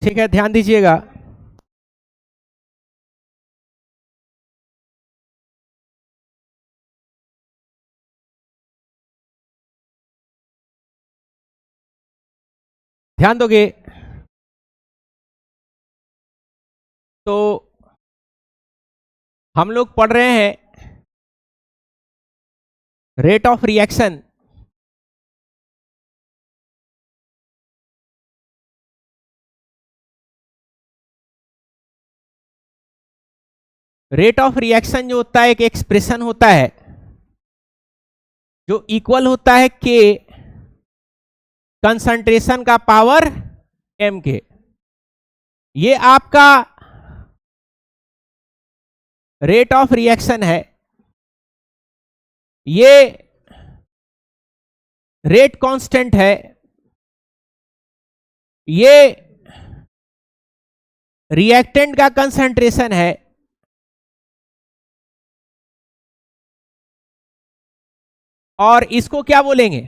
ठीक है, ध्यान दीजिएगा। ध्यान दोगे तो हम लोग पढ़ रहे हैं rate of reaction. Rate of reaction जो होता है एक एक्सप्रेशन होता है जो इक्वल होता है के कंसंट्रेशन का पावर एम के। ये आपका रेट ऑफ रिएक्शन है, ये रेट कांस्टेंट है, ये रिएक्टेंट का कंसंट्रेशन है, और इसको क्या बोलेंगे?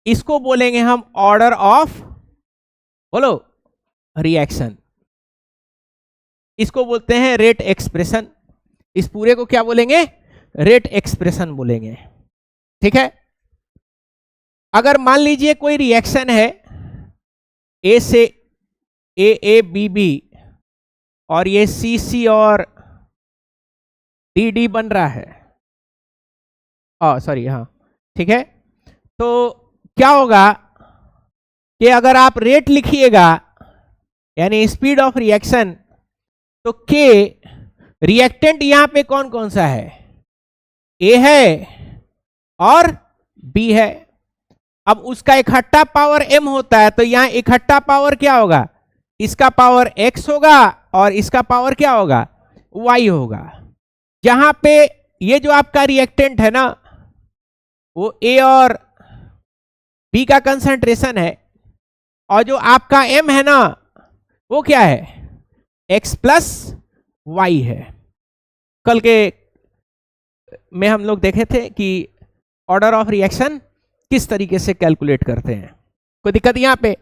इसको बोलेंगे हम ऑर्डर ऑफ, बोलो, रिएक्शन। इसको बोलते हैं रेट एक्सप्रेशन। इस पूरे को क्या बोलेंगे? रेट एक्सप्रेशन बोलेंगे। ठीक है। अगर मान लीजिए कोई रिएक्शन है ए से ए बी बी और ये सी सी और डी डी बन रहा है, सॉरी, हाँ, ठीक है। तो क्या होगा कि अगर आप रेट लिखिएगा यानी स्पीड ऑफ रिएक्शन, तो के रिएक्टेंट यहां पे कौन कौन सा है? ए है और बी है। अब उसका इकट्ठा पावर एम होता है, तो यहां इकट्ठा पावर क्या होगा? इसका पावर एक्स होगा और इसका पावर क्या होगा? वाई होगा। जहां पे ये जो आपका रिएक्टेंट है ना, वो ए और बी का कंसंट्रेशन है, और जो आपका एम है ना, वो क्या है? एक्स प्लस वाई है। कल के में हम लोग देखे थे कि ऑर्डर ऑफ रिएक्शन किस तरीके से कैलकुलेट करते हैं। कोई दिक्कत यहां पे?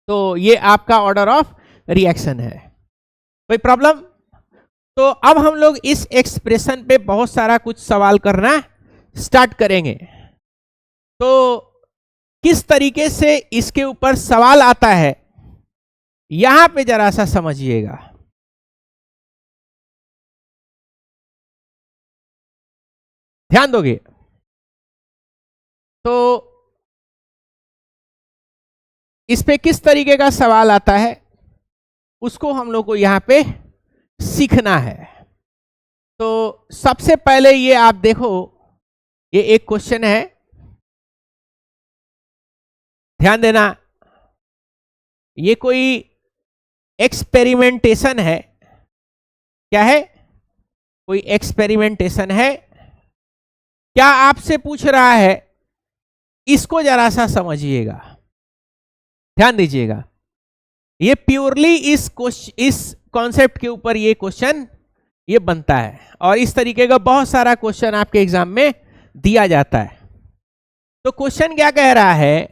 तो ये आपका ऑर्डर ऑफ रिएक्शन है। कोई प्रॉब्लम? तो अब हम लोग इस एक्सप्रेशन पे बहुत सारा कुछ सवाल करना स्टार्ट करेंगे। तो किस तरीके से इसके ऊपर सवाल आता है, यहां पे जरा सा समझिएगा। ध्यान दोगे तो इस पे किस तरीके का सवाल आता है, उसको हम लोग को यहां पे सीखना है। तो सबसे पहले ये आप देखो, ये एक क्वेश्चन है, ध्यान देना। ये कोई एक्सपेरिमेंटेशन है। क्या है? कोई एक्सपेरिमेंटेशन है। क्या आपसे पूछ रहा है, इसको जरा सा समझिएगा, ध्यान दीजिएगा। ये प्योरली इस कॉन्सेप्ट के ऊपर ये क्वेश्चन ये बनता है, और इस तरीके का बहुत सारा क्वेश्चन आपके एग्जाम में दिया जाता है। तो क्वेश्चन क्या कह रहा है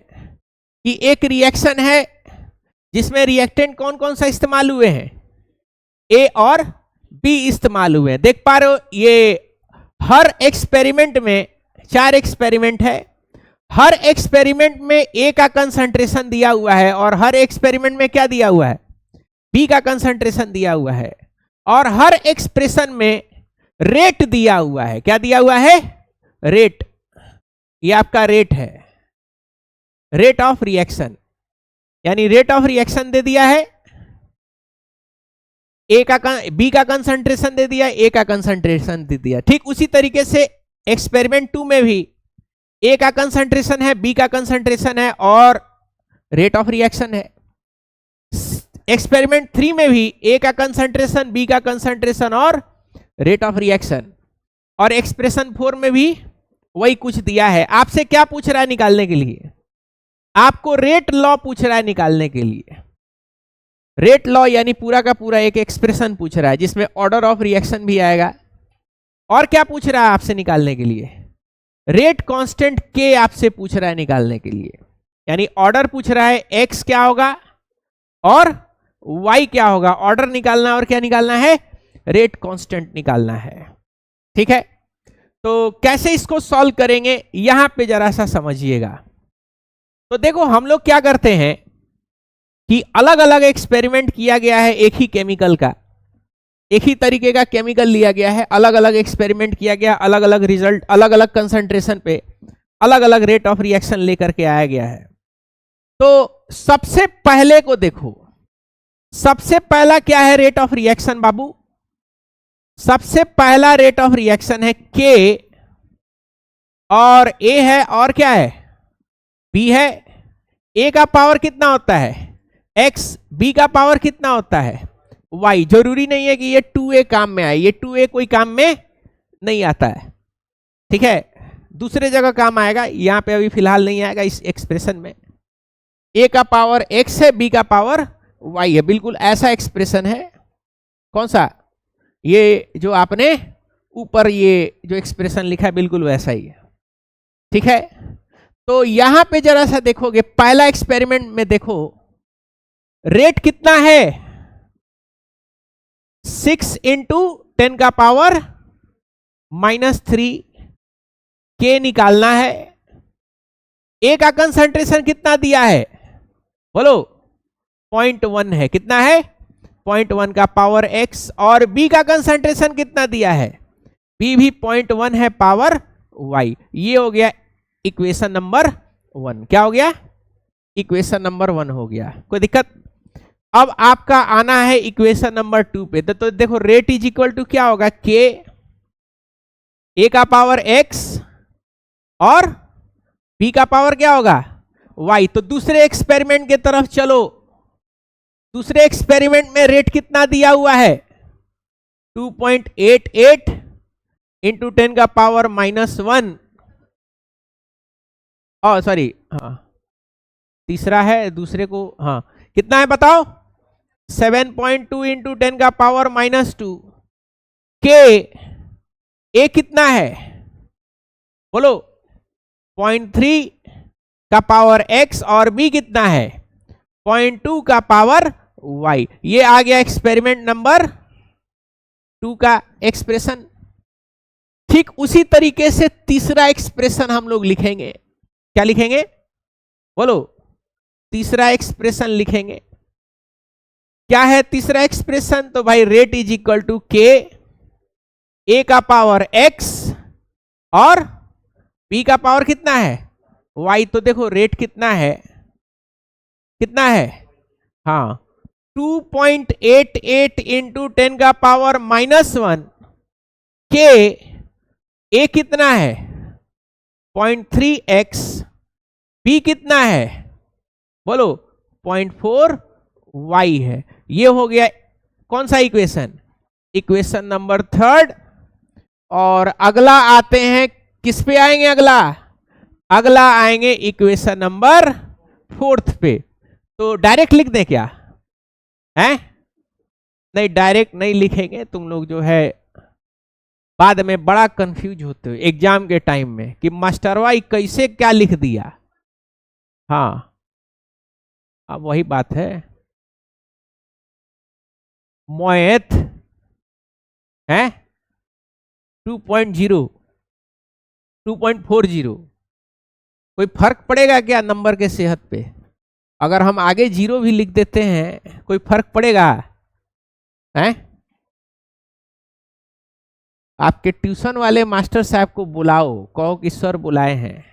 कि एक रिएक्शन है जिसमें रिएक्टेंट कौन कौन सा इस्तेमाल हुए हैं? ए और बी इस्तेमाल हुए हैं। देख पा रहे हो, ये हर एक्सपेरिमेंट में 4 एक्सपेरिमेंट है। हर एक्सपेरिमेंट में ए का कंसंट्रेशन दिया हुआ है, और हर एक्सपेरिमेंट में क्या दिया हुआ है? बी का कंसंट्रेशन दिया हुआ है, और हर एक्सप्रेशन में रेट दिया हुआ है। क्या दिया हुआ है? रेट। ये आपका रेट है, रेट ऑफ रिएक्शन, यानी रेट ऑफ रिएक्शन दे दिया है। ए का बी का कंसंट्रेशन दे दिया, ए का कंसंट्रेशन दे दिया। ठीक उसी तरीके से एक्सपेरिमेंट 2 में भी ए का कंसंट्रेशन है, बी का कंसंट्रेशन है, और रेट ऑफ रिएक्शन है। एक्सपेरिमेंट 3 में भी ए का कंसंट्रेशन, बी का कंसंट्रेशन और रेट ऑफ रिएक्शन। और एक्सप्रेशन 4 में भी वही कुछ दिया है। आपसे क्या पूछ रहा है निकालने के लिए? आपको रेट लॉ पूछ रहा है निकालने के लिए। रेट लॉ यानी पूरा का पूरा एक एक्सप्रेशन पूछ रहा है जिसमें ऑर्डर ऑफ रिएक्शन भी आएगा। और क्या पूछ रहा है आपसे निकालने के लिए? रेट कांस्टेंट के आपसे पूछ रहा है निकालने के लिए। यानी ऑर्डर पूछ रहा है, एक्स क्या होगा और y क्या होगा, ऑर्डर निकालना और क्या निकालना है, रेट कांस्टेंट निकालना है। ठीक है, तो कैसे इसको सॉल्व करेंगे यहां पे जरा सा समझिएगा। तो देखो हम लोग क्या करते हैं कि अलग अलग एक्सपेरिमेंट किया गया है, एक ही केमिकल का, एक ही तरीके का केमिकल लिया गया है, अलग अलग एक्सपेरिमेंट किया गया, अलग अलग रिजल्ट, अलग अलग कंसंट्रेशन पे अलग अलग रेट ऑफ रिएक्शन लेकर के आया गया है। तो सबसे पहले को देखो, सबसे पहला क्या है रेट ऑफ रिएक्शन बाबू, सबसे पहला रेट ऑफ रिएक्शन है के, और ए है और क्या है, बी है। ए का पावर कितना होता है x, बी का पावर कितना होता है y। जरूरी नहीं है कि ये 2a काम में आए, ये 2a कोई काम में नहीं आता है। ठीक है, दूसरे जगह काम आएगा, यहां पे अभी फिलहाल नहीं आएगा इस एक्सप्रेशन में। a का पावर x है, b का पावर y है, बिल्कुल ऐसा एक्सप्रेशन है। कौन सा, ये जो आपने ऊपर ये जो एक्सप्रेशन लिखा है बिल्कुल वैसा ही है। ठीक है, तो यहां पे जरा सा देखोगे, पहला एक्सपेरिमेंट में देखो रेट कितना है, 6 इंटू 10 का पावर -3 के निकालना है। ए का कंसंट्रेशन कितना दिया है बोलो, 0.1 है, कितना है 0.1 का पावर x, और बी का कंसंट्रेशन कितना दिया है, बी भी 0.1 है पावर y। ये हो गया इक्वेशन नंबर 1। क्या हो गया, इक्वेशन नंबर 1 हो गया, कोई दिक्कत। अब आपका आना है इक्वेशन नंबर 2 पे। तो देखो रेट इज इक्वल टू क्या होगा, के, ए का पावर x और बी का पावर क्या होगा y। तो दूसरे एक्सपेरिमेंट के तरफ चलो, दूसरे एक्सपेरिमेंट में रेट कितना दिया हुआ है, 2.88 इंटू 10 का पावर -1, और सॉरी हाँ तीसरा है, दूसरे को हाँ कितना है बताओ, 7.2 इंटू 10 का पावर -2 के। ए कितना है बोलो, 0.3 का पावर x, और बी कितना है 0.2 का पावर y। ये आ गया एक्सपेरिमेंट नंबर 2 का एक्सप्रेशन। ठीक उसी तरीके से तीसरा एक्सप्रेशन हम लोग लिखेंगे। क्या लिखेंगे बोलो, तीसरा एक्सप्रेशन लिखेंगे। क्या है तीसरा एक्सप्रेशन, तो भाई रेट इज इक्वल टू के, ए का पावर x और बी का पावर कितना है y। तो देखो रेट कितना है, कितना है हाँ 2.88 इंटू 10 का पावर -1 के, ए कितना है 0.3x, बी कितना है बोलो 0.4 y है। ये हो गया कौन सा इक्वेशन, इक्वेशन नंबर 3। और अगला आते हैं, किस पे आएंगे अगला, अगला आएंगे इक्वेशन नंबर 4 पे। तो डायरेक्ट लिख दें क्या है, नहीं डायरेक्ट नहीं लिखेंगे, तुम लोग जो है बाद में बड़ा कंफ्यूज होते हो एग्जाम के टाइम में कि मास्टरवा कैसे क्या लिख दिया। हाँ अब वही बात है, मोएथ है 2.0 2.40, कोई फर्क पड़ेगा क्या नंबर के सेहत पे, अगर हम आगे 0 भी लिख देते हैं कोई फर्क पड़ेगा है। आपके ट्यूशन वाले मास्टर साहब को बुलाओ, कहो कि सर बुलाए हैं,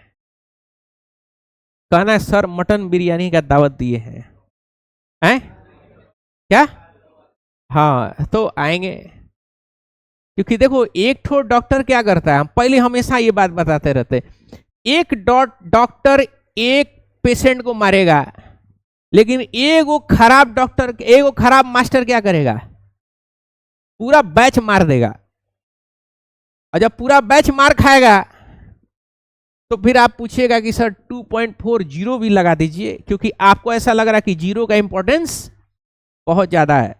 कहना सर मटन बिरयानी का दावत दिए हैं क्या, हाँ तो आएंगे। क्योंकि देखो एक ठो डॉक्टर क्या करता है, हम पहले हमेशा ये बात बताते रहते, एक डॉक्टर एक पेशेंट को मारेगा, लेकिन एगो खराब डॉक्टर, एगो खराब मास्टर क्या करेगा, पूरा बैच मार देगा। और जब पूरा बैच मार खाएगा तो फिर आप पूछिएगा कि सर 2.40 भी लगा दीजिए, क्योंकि आपको ऐसा लग रहा है कि 0 का इंपॉर्टेंस बहुत ज्यादा है।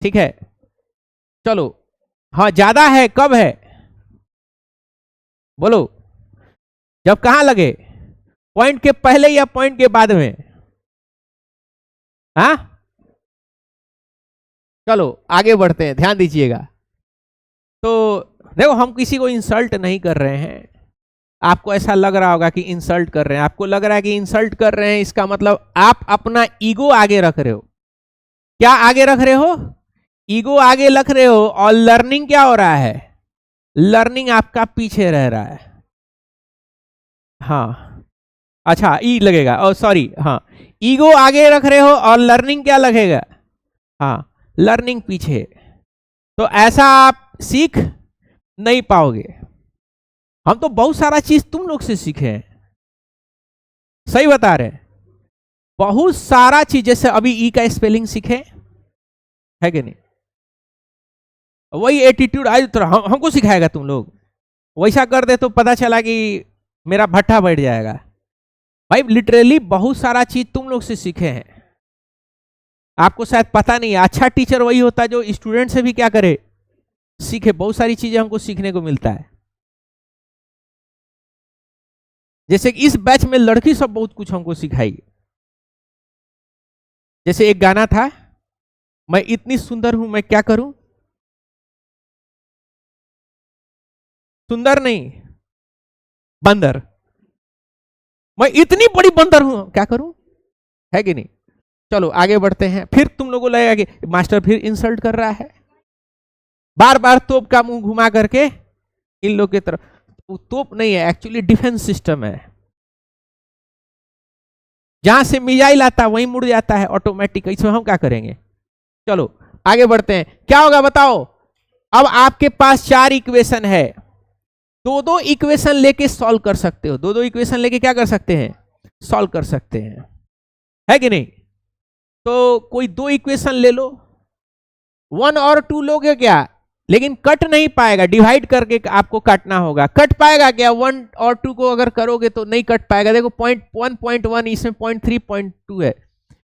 ठीक है चलो, हाँ ज्यादा है, कब है बोलो, जब कहां लगे, पॉइंट के पहले या पॉइंट के बाद में, हाँ, चलो आगे बढ़ते हैं, ध्यान दीजिएगा। तो देखो, हम किसी को इंसल्ट नहीं कर रहे हैं। आपको ऐसा लग रहा होगा कि इंसल्ट कर रहे हैं, आपको लग रहा है कि इंसल्ट कर रहे हैं, इसका मतलब आप अपना ईगो आगे रख रहे हो। क्या आगे रख रहे हो? ईगो आगे रख रहे हो। और लर्निंग क्या हो रहा है? लर्निंग आपका पीछे रह रहा है। हाँ, अच्छा, ई लगेगा, ओ सॉरी, हाँ, ईगो आगे रख रहे हो और लर्निंग क्या लगेगा? हाँ, लर्निंग पीछे। तो ऐसा आप सीख नहीं पाओगे। हम तो बहुत सारा चीज तुम लोग से सीखे हैं, सही बता रहे हैं, बहुत सारा चीज। जैसे अभी ई का स्पेलिंग सीखे है कि नहीं? वही एटीट्यूड आज तो हमको सिखाएगा तुम लोग? वैसा कर दे तो पता चला कि मेरा भट्ठा बैठ जाएगा। भाई लिटरली बहुत सारा चीज तुम लोग से सीखे हैं, आपको शायद पता नहीं है। अच्छा टीचर वही होता है जो स्टूडेंट से भी क्या करे, सीखे। बहुत सारी चीजें हमको सीखने को मिलता है। जैसे कि इस बैच में लड़की सब बहुत कुछ हमको सिखाई। जैसे एक गाना था, मैं इतनी सुंदर हूं मैं क्या करूं, सुंदर नहीं, बंदर, मैं इतनी बड़ी बंदर हूं क्या करूं, है कि नहीं? चलो आगे बढ़ते हैं। फिर तुम लोगों को लगेगा कि मास्टर फिर इंसल्ट कर रहा है, बार बार तोप का मुंह घुमा करके इन लोग की तरफ। तोप नहीं है, एक्चुअली डिफेंस सिस्टम है। जहां से मिसाइल आता है वहीं मुड़ जाता है ऑटोमेटिक। इसमें हम क्या करेंगे? चलो आगे बढ़ते हैं। क्या होगा बताओ? अब आपके पास 4 इक्वेशन है, दो दो इक्वेशन लेके सॉल्व कर सकते हो। दो दो इक्वेशन लेके क्या कर सकते हैं? सॉल्व कर सकते हैं, है कि नहीं? तो कोई 2 इक्वेशन ले लो, 1 और 2 लोगे क्या, लेकिन कट नहीं पाएगा, डिवाइड करके आपको काटना होगा। कट पाएगा क्या? 1 और 2 को अगर करोगे तो नहीं कट पाएगा। देखो 0.1.1, इसमें 0.3.2 है।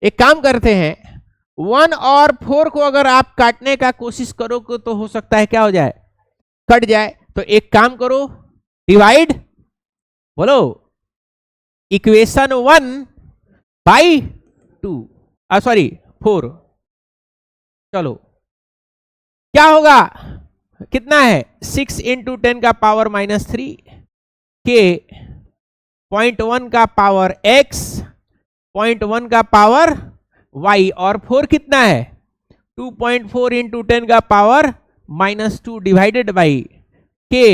एक काम करते हैं, 1 और 4 को अगर आप काटने का कोशिश करोगे तो हो सकता है क्या हो जाए, कट जाए। तो एक काम करो, डिवाइड, बोलो, इक्वेशन 1 बाई 2, सॉरी 4। चलो क्या होगा? कितना है? 6 इंटू 10 का पावर -3 के 0.1 का पावर x, 0.1 का पावर y, और 4 कितना है? 2.4 इंटू 10 का पावर -2 डिवाइडेड बाई के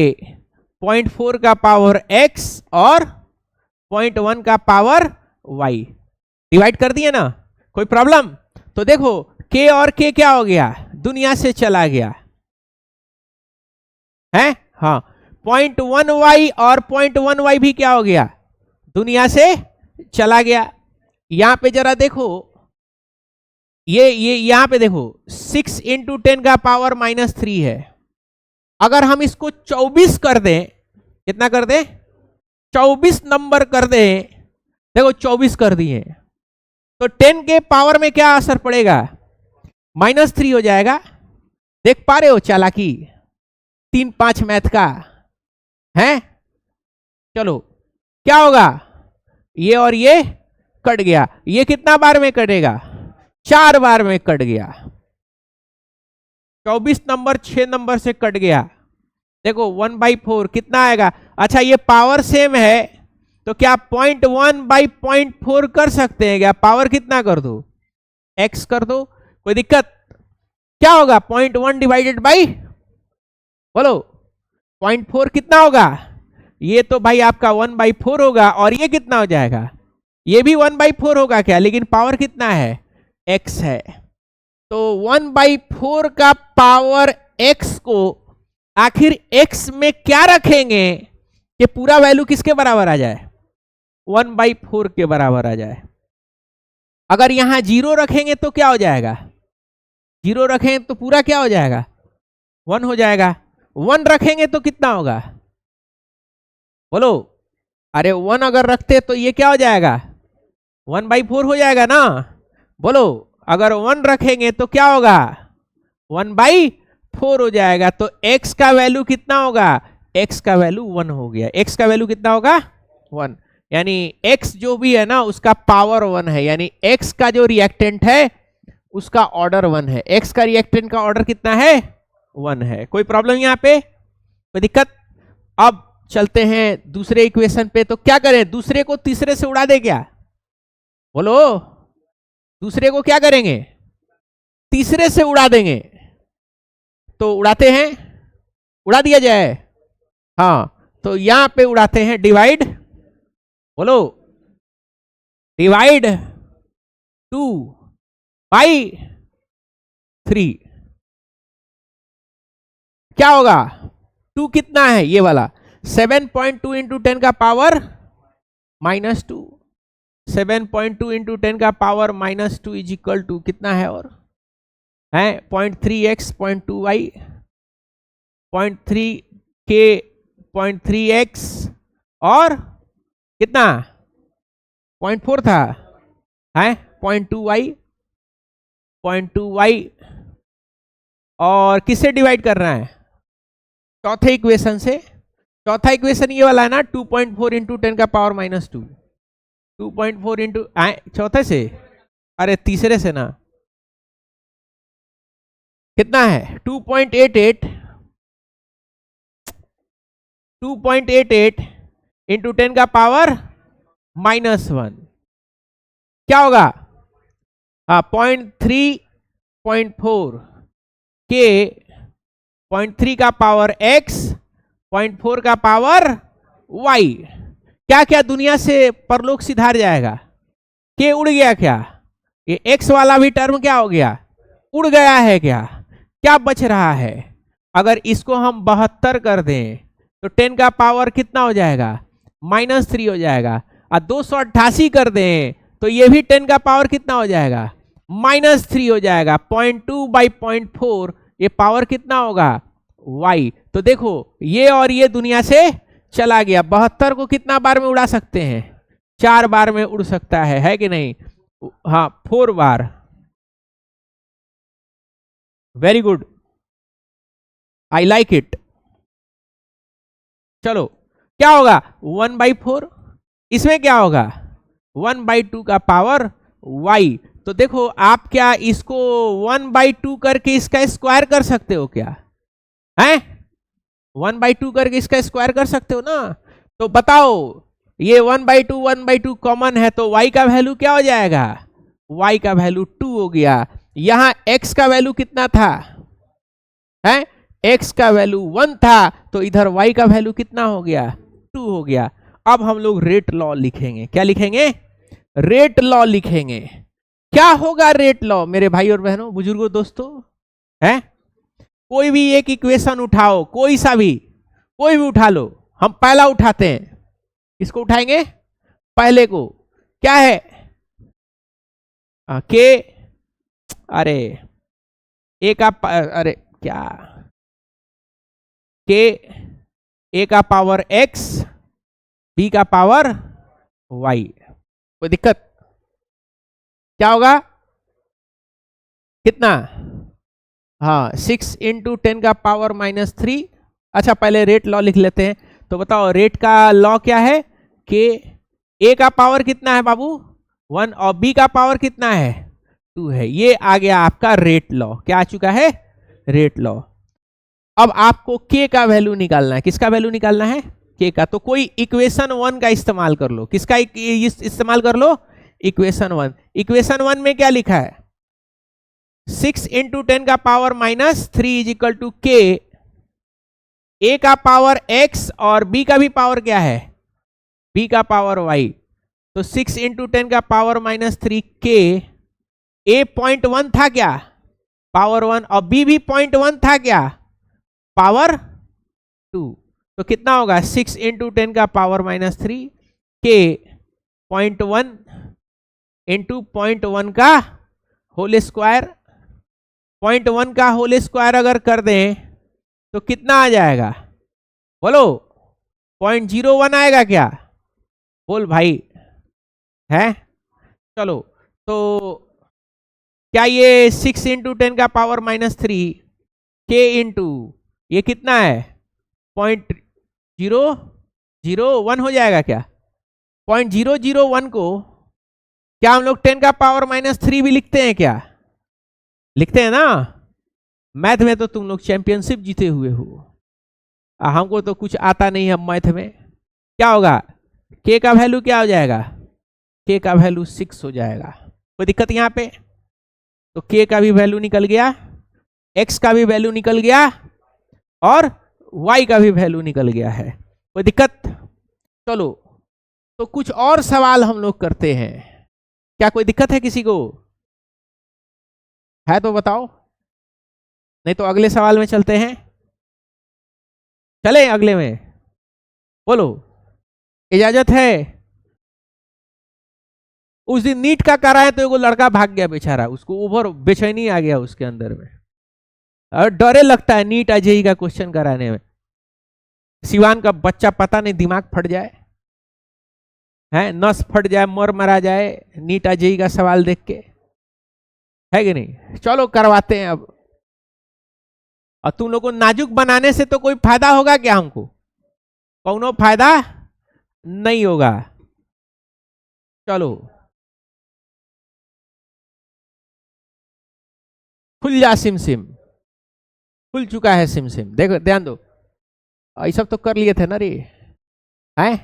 0.4 का पावर x और 0.1 का पावर y। डिवाइड कर दिया ना, कोई प्रॉब्लम? तो देखो k और k क्या हो गया, दुनिया से चला गया है। हाँ, 0.1y और 0.1y भी क्या हो गया, दुनिया से चला गया। यहां पे जरा देखो, ये यहां पे देखो 6 इंटू 10 का पावर -3 है। अगर हम इसको 24 कर दें, कितना कर दें? 24 नंबर कर दें। देखो 24 कर दिए तो 10 के पावर में क्या असर पड़ेगा? -3 हो जाएगा। देख पा रहे हो चालाकी? 3-5 मैथ का है। चलो क्या होगा, ये और ये कट गया। ये कितना बार में कटेगा? 4 बार में कट गया। 24 नंबर 6 नंबर से कट गया। देखो 1/4 कितना आएगा? अच्छा ये पावर सेम है तो क्या 0.1/0.4 कर सकते हैं क्या? पावर कितना कर दो? x कर दो, कोई दिक्कत? क्या होगा? 0.1 डिवाइडेड बाई, बोलो 0.4 कितना होगा? ये तो भाई आपका 1/4 होगा, और ये कितना हो जाएगा? ये भी 1/4 होगा क्या? लेकिन पावर कितना है? x है। तो 1/4 का पावर x को आखिर x में क्या रखेंगे कि पूरा वैल्यू किसके बराबर आ जाए? 1/4 के बराबर आ जाए। अगर यहां 0 रखेंगे तो क्या हो जाएगा? 0 रखेंगे तो पूरा क्या हो जाएगा? 1 हो जाएगा। 1 रखेंगे तो कितना होगा? बोलो, अरे 1 अगर रखते तो ये क्या हो जाएगा? 1/4 हो जाएगा ना। बोलो, अगर 1 रखेंगे तो क्या होगा? 1/4 हो जाएगा। तो x का वैल्यू कितना होगा? x का वैल्यू 1 हो गया। x का वैल्यू कितना होगा? 1। यानी x जो भी है ना उसका पावर 1 है, यानी x का जो रिएक्टेंट है उसका ऑर्डर 1 है। x का रिएक्टेंट का ऑर्डर कितना है? 1 है। कोई प्रॉब्लम यहाँ पे, कोई दिक्कत? अब चलते हैं दूसरे इक्वेशन पे। तो क्या करें, दूसरे को तीसरे से उड़ा दे क्या? बोलो, दूसरे को क्या करेंगे? तीसरे से उड़ा देंगे। तो उड़ाते हैं, उड़ा दिया जाए। हाँ, तो यहां पे उड़ाते हैं डिवाइड, बोलो डिवाइड 2 बाई 3। क्या होगा? 2 कितना है ये वाला? 7.2 इंटू 10 का पावर -2। 7.2 इंटू 10 का पावर -2 इज इक्वल टू कितना है? और है 0.3x 0.2y 0.3k 0.3x और कितना 0.4 था, है 0.2y 0.2y और किससे डिवाइड कर रहा है? चौथे इक्वेशन से। चौथा इक्वेशन ये वाला है ना, 2.4 इंटू 10 का पावर -2। 2.4 इंटू चौथे से, अरे तीसरे से ना, कितना है? 2.88 इंटू 10 का पावर -1 क्या होगा? 0.3.4 के 0.3 का पावर x 0.4 का पावर y। क्या क्या दुनिया से परलोक सिधार जाएगा? के उड़ गया क्या? ये x वाला भी टर्म क्या हो गया? उड़ गया है क्या? क्या बच रहा है? अगर इसको हम 72 कर दें तो 10 का पावर कितना हो जाएगा? -3 हो जाएगा। और 288 कर दें तो ये भी 10 का पावर कितना हो जाएगा? -3 हो जाएगा। 0.2 बाई 0.4 ये पावर कितना होगा? y। तो देखो ये और ये दुनिया से चला गया। 72 को कितना बार में उड़ा सकते हैं? 4 बार में उड़ सकता है कि नहीं? हाँ 4 बार। Very good, I like it. चलो क्या होगा? 1/4। इसमें क्या होगा? 1/2 का पावर y। तो देखो आप क्या इसको 1/2 करके इसका स्क्वायर कर सकते हो क्या? हैं 1/2 करके इसका स्क्वायर कर सकते हो ना? तो बताओ, ये 1/2 कॉमन है तो y का वैल्यू क्या हो जाएगा? y का वैल्यू 2 हो गया। यहां x का वैल्यू कितना था? है x का वैल्यू 1 था, तो इधर y का वैल्यू कितना हो गया? 2 हो गया। अब हम लोग रेट लॉ लिखेंगे। क्या लिखेंगे? रेट लॉ लिखेंगे। क्या होगा रेट लॉ मेरे भाई और बहनों, बुजुर्गों, दोस्तों? है कोई भी एक इक्वेशन उठाओ, कोई सा भी, कोई भी उठा लो। हम पहला उठाते हैं, इसको उठाएंगे पहले को। क्या है? के, अरे ए का अरे क्या, के ए का पावर x बी का पावर y। कोई दिक्कत? क्या होगा? कितना? हाँ 6 इंटू 10 का पावर -3। अच्छा पहले रेट लॉ लिख लेते हैं। तो बताओ रेट का लॉ क्या है? कि ए का पावर कितना है बाबू? 1 और बी का पावर कितना है? 2 है। ये आ गया आपका रेट लॉ। क्या आ चुका है? Rate law. अब आपको के का वैल्यू निकालना है। किसका वैल्यू निकालना है? के का। तो कोई इक्वेशन 1 का इस्तेमाल कर लो। किसका इस्तेमाल कर लो? इक्वेशन 1। इक्वेशन 1 में क्या लिखा है? 6 इंटू 10 का पावर -3 इज इक्वल टू के। ए का पावर x और b का भी पावर क्या है? b का पावर y। तो 6 इंटू 10 का पावर -3 के। a 0.1 था क्या? पावर 1। और b भी 0.1 था क्या? पावर 2। तो कितना होगा? 6 इंटू 10 का पावर -3 के 0.1 इंटू 0.1 का होल स्क्वायर। 0.1 का होल स्क्वायर अगर कर दें तो कितना आ जाएगा? बोलो 0.01 आएगा क्या? बोल भाई, है? चलो तो क्या ये 6 इंटू 10 का पावर -3 के इंटू ये कितना है? 0.001 हो जाएगा क्या? 0.001 को क्या हम लोग 10⁻³ भी लिखते हैं क्या? लिखते हैं ना। मैथ में तो तुम लोग चैंपियनशिप जीते हुए हो, हमको तो कुछ आता नहीं है मैथ में। क्या होगा? के का वैल्यू क्या हो जाएगा? के का वैल्यू 6 हो जाएगा। कोई दिक्कत यहाँ पे? तो के का भी वैल्यू निकल गया, एक्स का भी वैल्यू निकल गया और वाई का भी वैल्यू निकल गया है। कोई दिक्कत? चलो तो कुछ और सवाल हम लोग करते हैं। क्या कोई दिक्कत है किसी को? है तो बताओ, नहीं तो अगले सवाल में चलते हैं। चले अगले में, बोलो इजाजत है? उस दिन नीट का कराए तो एगो लड़का भाग गया बेचारा, उसको ओवर बेचैनी आ गया उसके अंदर में, और डरे लगता है नीट जेईई का क्वेश्चन कराने में। सिवान का बच्चा पता नहीं दिमाग फट जाए, है नस फट जाए, मरा जाए नीट जेईई का सवाल देख के, है कि नहीं? चलो करवाते हैं अब। और तुम लोगों को नाजुक बनाने से तो कोई फायदा होगा क्या? हमको कौनो फायदा नहीं होगा। चलो खुल जा सिम सिम, खुल चुका है सिम सिम। देखो ध्यान दो, ये सब तो कर लिए थे ना रे, हैं?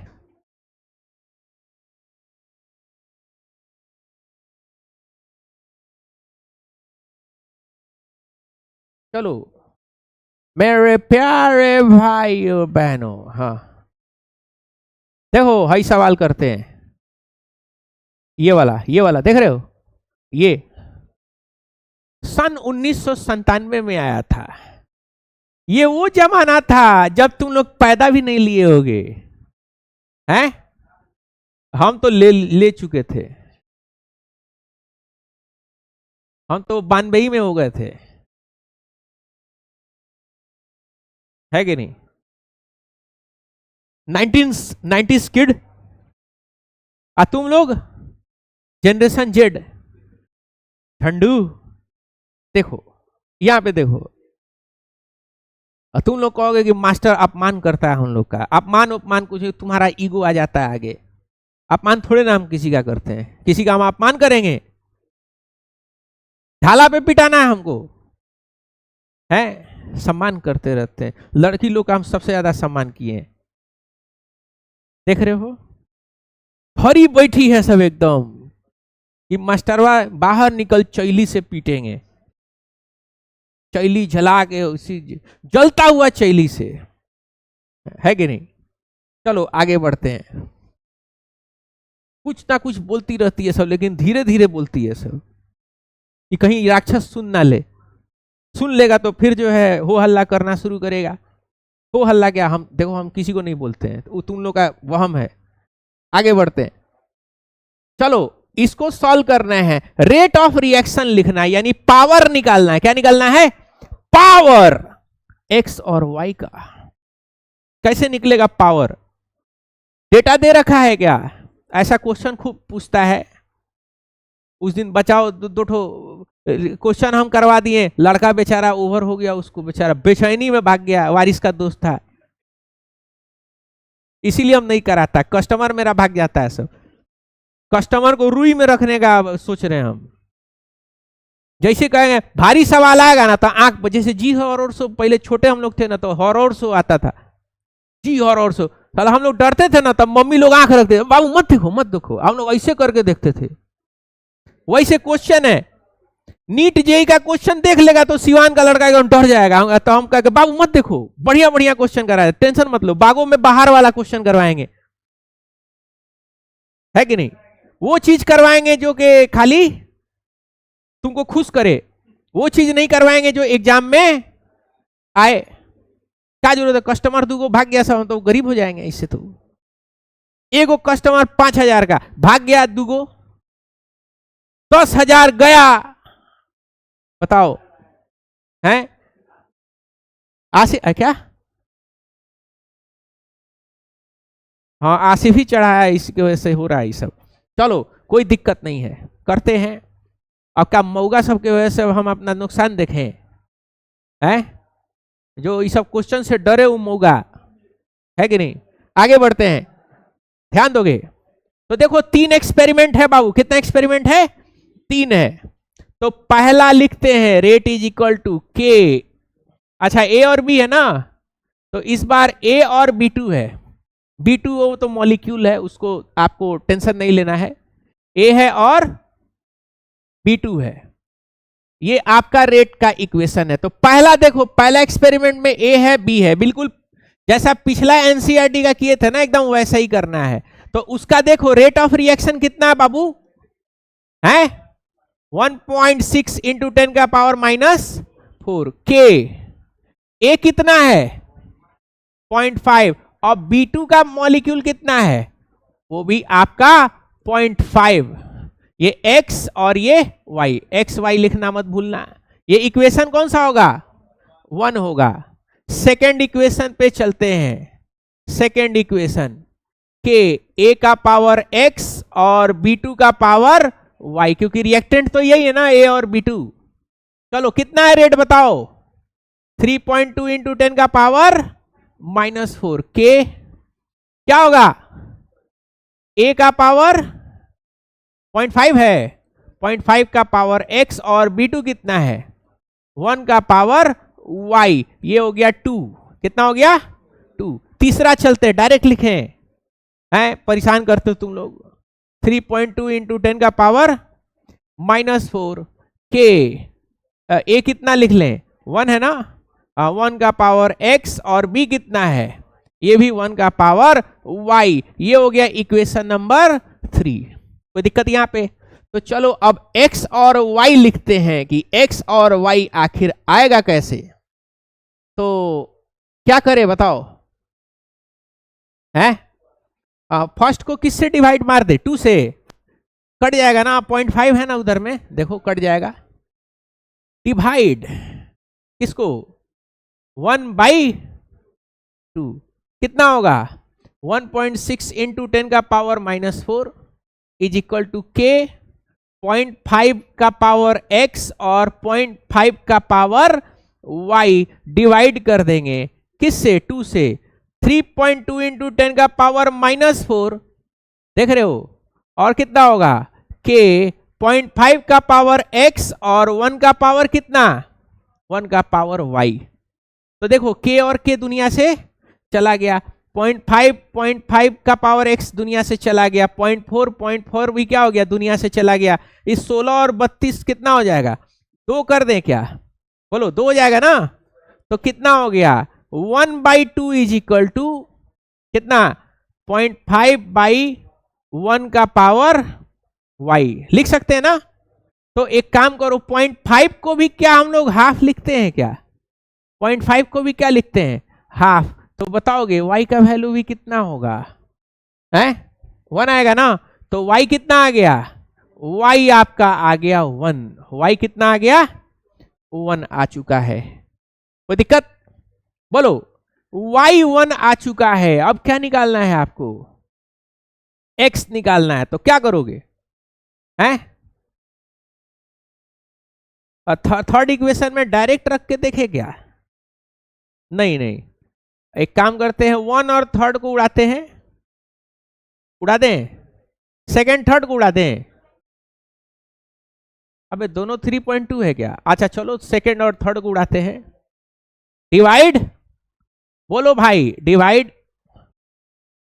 चलो मेरे प्यारे भाइयों बहनों, हाँ देखो हाई सवाल करते हैं। ये वाला देख रहे हो? ये सन 1997 में आया था। ये वो जमाना था जब तुम लोग पैदा भी नहीं लिए होगे, हैं? हम तो ले चुके थे, हम तो 92 में हो गए थे, है कि नहीं? 1990s kid. तुम लोग जनरेशन जेड ठंडू। देखो यहां पे देखो, तुम लोग कहोगे कि मास्टर अपमान करता है हम लोग का। अपमान कुछ, तुम्हारा ईगो आ जाता है आगे। अपमान थोड़े ना हम किसी का करते हैं, किसी का हम अपमान करेंगे? ढाला पे पिटाना है हमको, है? सम्मान करते रहते हैं। लड़की लोग का हम सबसे ज्यादा सम्मान किए हैं, देख रहे हो? हरी बैठी है सब एकदम कि मास्टरवा बाहर निकल, चैली से पीटेंगे, चैली जला के, उसी जलता हुआ चैली से, है कि नहीं? चलो आगे बढ़ते हैं। कुछ ना कुछ बोलती रहती है सब, लेकिन धीरे धीरे बोलती है सब कि कहीं राक्षस सुन ना ले। सुन लेगा तो फिर जो है हो हल्ला करना शुरू करेगा। हो हल्ला क्या, हम देखो हम किसी को नहीं बोलते हैं, तो तुम लोग का वहम है। आगे बढ़ते हैं। चलो इसको सॉल्व करना है। रेट ऑफ रिएक्शन लिखना है, यानी पावर निकालना है। क्या निकालना है? पावर एक्स और वाई का। कैसे निकलेगा पावर? डेटा दे रखा है क्या? ऐसा क्वेश्चन खूब पूछता है। उस दिन बचाओ दो ठो क्वेश्चन हम करवा दिए, लड़का बेचारा ओवर हो गया, उसको बेचारा बेचैनी में भाग गया, वारिस का दोस्त था, इसीलिए हम नहीं कराता। कस्टमर मेरा भाग जाता है सब, कस्टमर को रुई में रखने का सोच रहे हैं हम। जैसे कहेंगे भारी सवाल आएगा ना तो आंख, जैसे जी हॉरर शो, पहले छोटे हम लोग थे ना तो हॉरर शो आता था, जी हॉरर शो, साला हम लोग डरते थे ना, तब मम्मी लोग आंख रखते थे, बाबू मत देखो मत देखो, हम लोग ऐसे करके देखते थे। वैसे क्वेश्चन है, नीट जेईई का क्वेश्चन देख लेगा तो सिवान का लड़का एकदम डर जाएगा, तो हम कहेंगे बाबू मत देखो, बढ़िया बढ़िया क्वेश्चन कराए, टेंशन मत लो, बागों में बाहर वाला क्वेश्चन करवाएंगे, है कि नहीं? वो चीज करवाएंगे जो कि खाली तुमको खुश करे, वो चीज नहीं करवाएंगे जो एग्जाम में आए। क्या जरूरत है? कस्टमर दूगो भाग गया, सब हम तो गरीब हो जाएंगे इससे। तो एगो कस्टमर 5,000 का भाग गया, दूगो 10,000 गया, बताओ, हैं? आसिफ क्या? हाँ आसिफ ही चढ़ाया, इसकी वजह से हो रहा है ये सब। चलो कोई दिक्कत नहीं है, करते हैं। अब क्या मऊगा सबके वजह से हम अपना नुकसान देखें? हैं? जो इस सब क्वेश्चन से डरे वो मऊगा, है कि नहीं? आगे बढ़ते हैं, ध्यान दोगे? तो देखो 3 एक्सपेरिमेंट है बाबू, कितना एक्सपेरिमेंट है? 3 है। तो पहला लिखते हैं रेट इज इक्वल टू के, अच्छा ए और बी है ना, तो इस बार ए और B2 है, B2 वो तो मॉलिक्यूल है, उसको आपको टेंशन नहीं लेना है, ए है और B2 है, ये आपका रेट का इक्वेशन है। तो पहला देखो, पहला एक्सपेरिमेंट में ए है बी है, बिल्कुल जैसा पिछला एनसीईआरटी का किए थे ना, एकदम वैसा ही करना है। तो उसका देखो रेट ऑफ रिएक्शन कितना है बाबू, है 1.6 इंटू 10 का पावर -4 के, ए कितना है 0.5, और B2 का मॉलिक्यूल कितना है, वो भी आपका 0.5, ये x और ये y, x y लिखना मत भूलना। ये इक्वेशन कौन सा होगा, 1 होगा। सेकेंड इक्वेशन पे चलते हैं, सेकेंड इक्वेशन के a का पावर x और B2 का पावर y, क्योंकि रिएक्टेंट तो यही है ना a और B2। चलो कितना है रेट बताओ, 3.2 इंटू 10 का पावर -4 के, क्या होगा, a का पावर 0.5 है, 0.5 का पावर x और B2 कितना है 1 का पावर y, ये हो गया 2, कितना हो गया 2। तीसरा चलते डायरेक्ट लिखें, हैं परेशान करते हो तुम लोग। 3.2 इंटू 10 का पावर -4 के, a कितना लिख लें 1 है ना, 1 का पावर x और b कितना है, ये भी 1 का पावर y, ये हो गया इक्वेशन नंबर 3। कोई दिक्कत यहां पे? तो चलो अब x और y लिखते हैं कि x और y आखिर आएगा कैसे। तो क्या करें बताओ, है फर्स्ट को किससे डिवाइड मार दे, 2 से, कट जाएगा ना, 0.5 है ना उधर में, देखो कट जाएगा, डिवाइड किसको 1/2, कितना होगा 1.6 इंटू 10 का पावर -4 इज इक्वल टू के, 0.5 का पावर x और 0.5 का पावर y डिवाइड कर देंगे किससे, 2 से, 3.2 इंटू 10 का पावर -4, देख रहे हो, और कितना होगा के, 0.5 का पावर x और 1 का पावर कितना 1 का पावर y। तो देखो k और k दुनिया से चला गया, 0.5 का पावर x दुनिया से चला गया, 0.4 भी क्या हो गया दुनिया से चला गया। इस 16 और 32 कितना हो जाएगा, 2 कर दें क्या, बोलो 2 हो जाएगा ना, तो कितना हो गया 1/2 इज इक्वल टू कितना 0.5/1 का पावर y लिख सकते हैं ना। तो एक काम करो, 0.5 को भी क्या हम लोग हाफ लिखते हैं क्या, 0.5 को भी क्या लिखते हैं हाफ, तो बताओगे y का वैल्यू भी कितना होगा, है 1 आएगा ना। तो y कितना आ गया, y आपका आ गया 1, y कितना आ गया 1 आ चुका है। कोई दिक्कत, बोलो y 1 आ चुका है। अब क्या निकालना है आपको, x निकालना है। तो क्या करोगे, हैं थर्ड इक्वेशन में डायरेक्ट रख के देखे क्या, नहीं, एक काम करते हैं 1 और 3rd को उड़ाते हैं, उड़ा दें, 2nd 3rd को उड़ा दें, अबे दोनों 3.2 है क्या, अच्छा चलो 2nd और 3rd को उड़ाते हैं, डिवाइड, बोलो भाई डिवाइड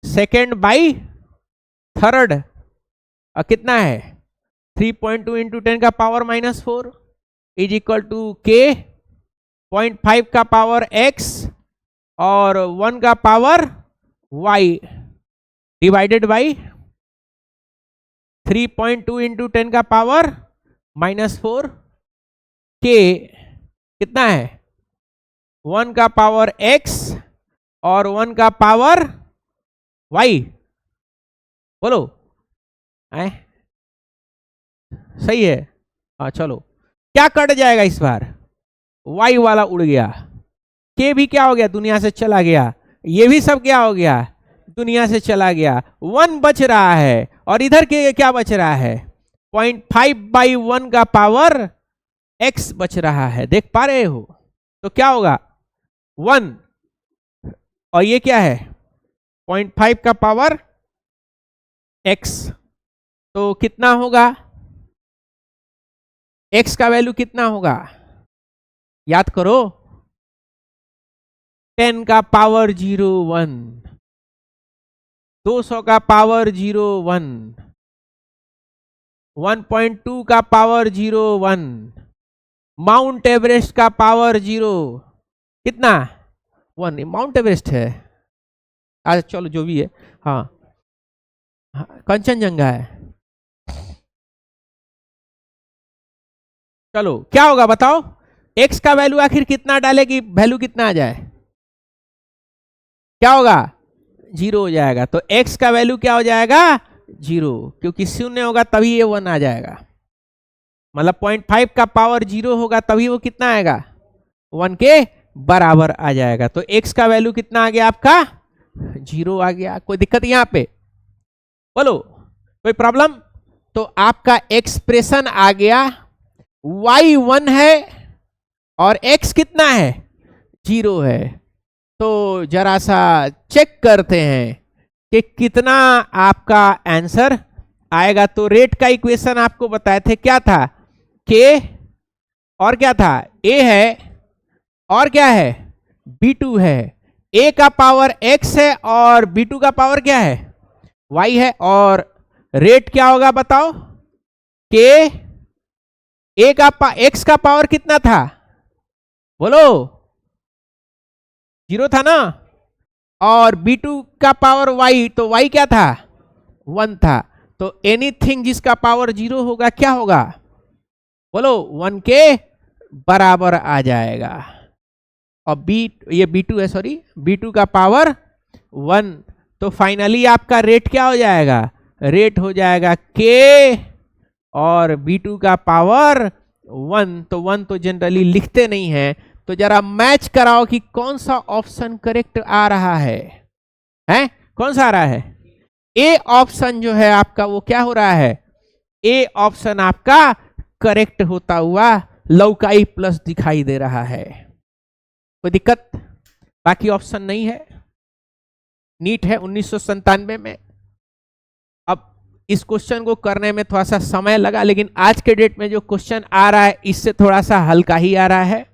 2nd बाई 3rd, कितना है 3.2 इंटू 10 का पावर -4 इज इक्वल टू के, 0.5 का पावर x और 1 का power y divided by 3.2 into 10 का पावर -4 के, कितना है 1 का पावर x और 1 का पावर y, बोलो सही है। हाँ चलो, क्या कट जाएगा इस बार, y वाला उड़ गया, के भी क्या हो गया दुनिया से चला गया, ये भी सब क्या हो गया दुनिया से चला गया, 1 बच रहा है, और इधर के क्या बच रहा है 0.5/1 का पावर x बच रहा है, देख पा रहे हो। तो क्या होगा 1 और ये क्या है 0.5 का पावर x, तो कितना होगा, x का वैल्यू कितना होगा, याद करो, 10 का पावर 0 1, 200 का पावर 0 1, 1.2 का पावर 0 1, माउंट एवरेस्ट का पावर 0 कितना 1, माउंट एवरेस्ट है, अच्छा चलो जो भी है, हाँ कंचनजंगा है। चलो क्या होगा बताओ, x का वैल्यू आखिर कितना डाले कि वैल्यू कितना आ जाए, क्या होगा 0 हो जाएगा। तो x का वैल्यू क्या हो जाएगा 0, क्योंकि 0 होगा तभी ये 1 आ जाएगा, मतलब 0.5 का पावर 0 होगा तभी वो कितना आएगा 1 के बराबर आ जाएगा। तो x का वैल्यू कितना आ गया आपका 0 आ गया। कोई दिक्कत यहां पे, बोलो कोई प्रॉब्लम। तो आपका एक्सप्रेशन आ गया, y 1 है और x कितना है 0 है। तो जरा सा चेक करते हैं कि कितना आपका आंसर आएगा। तो रेट का इक्वेशन आपको बताए थे, क्या था k और क्या था a है और क्या है b2 है, a का पावर x है और b2 का पावर क्या है y है। और रेट क्या होगा बताओ, k a का x का पावर कितना था, बोलो 0 था ना, और b2 का पावर y, तो y क्या था 1 था। तो एनीथिंग जिसका पावर 0 होगा क्या होगा, बोलो 1 के बराबर आ जाएगा। और ये b2 है, सॉरी b2 का पावर 1। तो फाइनली आपका रेट क्या हो जाएगा, रेट हो जाएगा k और b2 का पावर 1। तो 1 तो जनरली लिखते नहीं है, तो जरा मैच कराओ कि कौन सा ऑप्शन करेक्ट आ रहा है, हैं कौन सा आ रहा है, ए ऑप्शन जो है आपका वो क्या हो रहा है, ए ऑप्शन आपका करेक्ट होता हुआ लौकाई प्लस दिखाई दे रहा है। कोई दिक्कत, बाकी ऑप्शन नहीं है। नीट है 1997 में। अब इस क्वेश्चन को करने में थोड़ा सा समय लगा, लेकिन आज के डेट में जो क्वेश्चन आ रहा है इससे थोड़ा सा हल्का ही आ रहा है।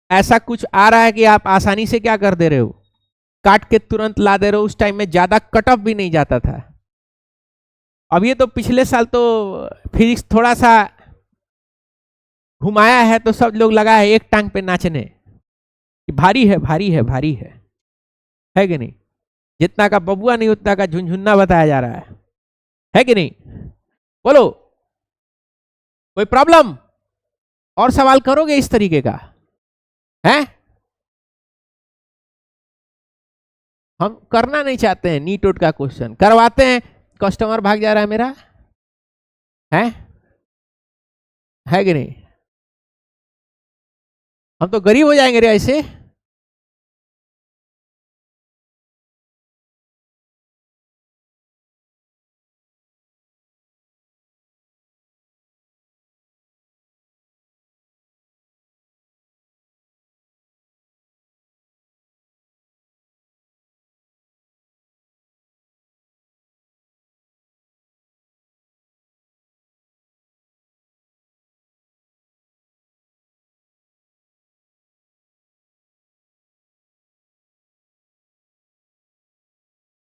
ऐसा कुछ आ रहा है कि आप आसानी से क्या कर दे रहे हो, काट के तुरंत ला दे रहे हो। उस टाइम में ज्यादा कट ऑफ भी नहीं जाता था। अब ये तो पिछले साल तो फिजिक्स थोड़ा सा घुमाया है तो सब लोग लगा है एक टांग पे नाचने कि भारी है भारी है भारी है कि नहीं। जितना का बबुआ नहीं उतना का झुनझुन्ना बताया जा रहा है कि नहीं। बोलो कोई प्रॉब्लम, और सवाल करोगे इस तरीके का, है हम करना नहीं चाहते हैं नीट उट का क्वेश्चन, करवाते हैं कस्टमर भाग जा रहा है मेरा, है कि नहीं। हम तो गरीब हो जाएंगे रे ऐसे।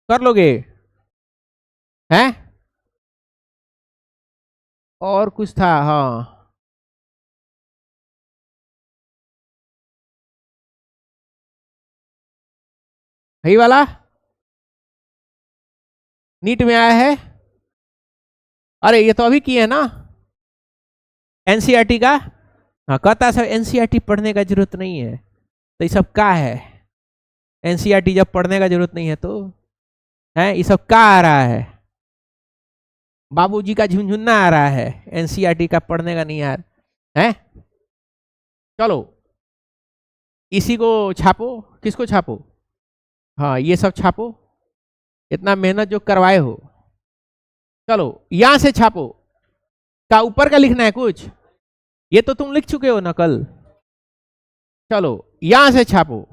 कर लोगे, हैं और कुछ था, हाँ यही वाला नीट में आया है। अरे ये तो अभी किए है ना एनसीईआरटी का। हाँ कहता है सब एनसीईआरटी पढ़ने का जरूरत नहीं है, तो ये सब का है एनसीईआरटी जब पढ़ने का जरूरत नहीं है तो है ये सब का आ रहा है, बाबूजी का झुनझुन्ना आ रहा है, एनसीईआरटी का पढ़ने का नहीं यार है। चलो इसी को छापो, किसको छापो, हाँ ये सब छापो, इतना मेहनत जो करवाए हो। चलो यहां से छापो, का ऊपर का लिखना है कुछ, ये तो तुम लिख चुके हो ना कल। चलो यहां से छापो,